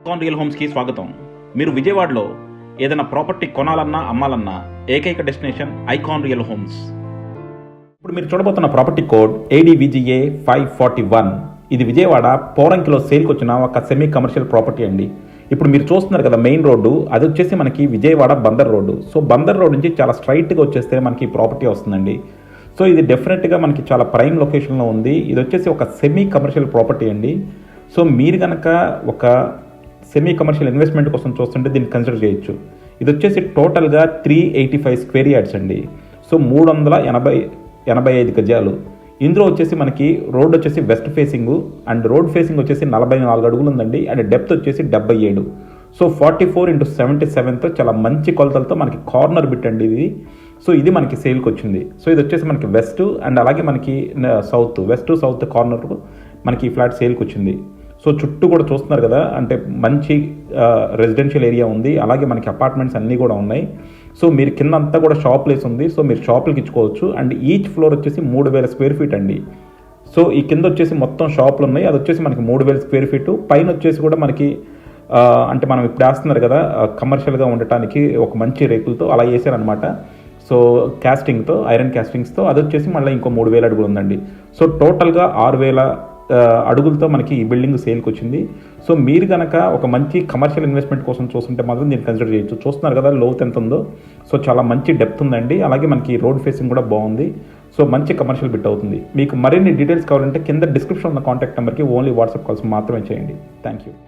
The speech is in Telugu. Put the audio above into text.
ఐకాన్ రియల్ హోమ్స్కి స్వాగతం. మీరు విజయవాడలో ఏదైనా ప్రాపర్టీ కొనాలన్నా అమ్మాలన్నా ఏకైక డెస్టినేషన్ ఐకాన్ రియల్ హోమ్స్. ఇప్పుడు మీరు చూడబోతున్న ప్రాపర్టీ కోడ్ ADVGA 541. ఇది విజయవాడ పోరంకిలో సేల్కి వచ్చిన ఒక సెమీ కమర్షియల్ ప్రాపర్టీ అండి. ఇప్పుడు మీరు చూస్తున్నారు కదా మెయిన్ రోడ్డు, అది వచ్చేసి మనకి Vijayawada Bandar road. So Bandar road నుంచి చాలా స్ట్రైట్గా వచ్చేస్తే మనకి ప్రాపర్టీ వస్తుందండి. సో ఇది డెఫినెట్గా మనకి చాలా ప్రైమ్ లొకేషన్లో ఉంది. ఇది వచ్చేసి ఒక సెమీ కమర్షియల్ ప్రాపర్టీ అండి. సో మీరు కనుక ఒక సెమీ కమర్షియల్ ఇన్వెస్ట్మెంట్ కోసం చూస్తుంటే దీన్ని కన్సిడర్ చేయొచ్చు. ఇది వచ్చేసి టోటల్గా 385 స్క్వేర్ యార్డ్స్ అండి. సో 385 గజాలు. ఇందులో వచ్చేసి మనకి రోడ్ వచ్చేసి west facing and road facing వచ్చేసి 44 అడుగులు ఉందండి. అండ్ డెప్త్ వచ్చేసి 77. సో 44x77తో చాలా మంచి కొలతలతో మనకి కార్నర్ బిట్ అండి ఇది. సో ఇది మనకి సేల్కి వచ్చింది. సో ఇది వచ్చేసి మనకి వెస్ట్ అండ్ అలాగే మనకి వెస్ట్ సౌత్ కార్నర్ మనకి ఈ ఫ్లాట్ సేల్కి వచ్చింది. సో చుట్టూ కూడా చూస్తున్నారు కదా, అంటే మంచి రెసిడెన్షియల్ ఏరియా ఉంది. అలాగే మనకి అపార్ట్మెంట్స్ అన్నీ కూడా ఉన్నాయి. సో మీరు కింద అంతా కూడా షాప్ ప్లేస్ ఉంది. సో మీరు షాపులకి ఇచ్చుకోవచ్చు. అండ్ ఈచ్ ఫ్లోర్ వచ్చేసి 3000 స్క్వేర్ ఫీట్ అండి. సో ఈ కింద వచ్చేసి మొత్తం షాపులు ఉన్నాయి. అది వచ్చేసి మనకి 3000 స్క్వేర్ ఫీటు. పైన వచ్చేసి కూడా మనకి అంటే మనం ఇప్పుడు వేస్తున్నారు కదా కమర్షియల్గా ఉండటానికి ఒక మంచి రేకులతో అలా వేసారనమాట. సో క్యాస్టింగ్తో, ఐరన్ క్యాస్టింగ్స్తో అది వచ్చేసి మళ్ళీ ఇంకో 3000 అడుగులు ఉందండి. సో టోటల్గా 6000 అడుగులతో మనకి ఈ బిల్డింగ్ సేల్కి వచ్చింది. సో మీరు కనుక ఒక మంచి కమర్షియల్ ఇన్వెస్ట్మెంట్ కోసం చూస్తుంటే మాత్రం దీన్ని కన్సిడర్ చేయొచ్చు. చూస్తున్నారు కదా లోత్ ఎంత ఉందో. సో చాలా మంచి డెప్త్ ఉందండి. అలాగే మనకి రోడ్ ఫేసింగ్ కూడా బాగుంది. సో మంచి కమర్షియల్ బిట్ అవుతుంది. మీకు మరిన్ని డీటెయిల్స్ కావాలంటే కింద డిస్క్రిప్షన్ ఉన్న కాంటాక్ట్ నెంబర్కి ఓన్లీ వాట్సాప్ కాల్స్ మాత్రమే చేయండి. Thank you.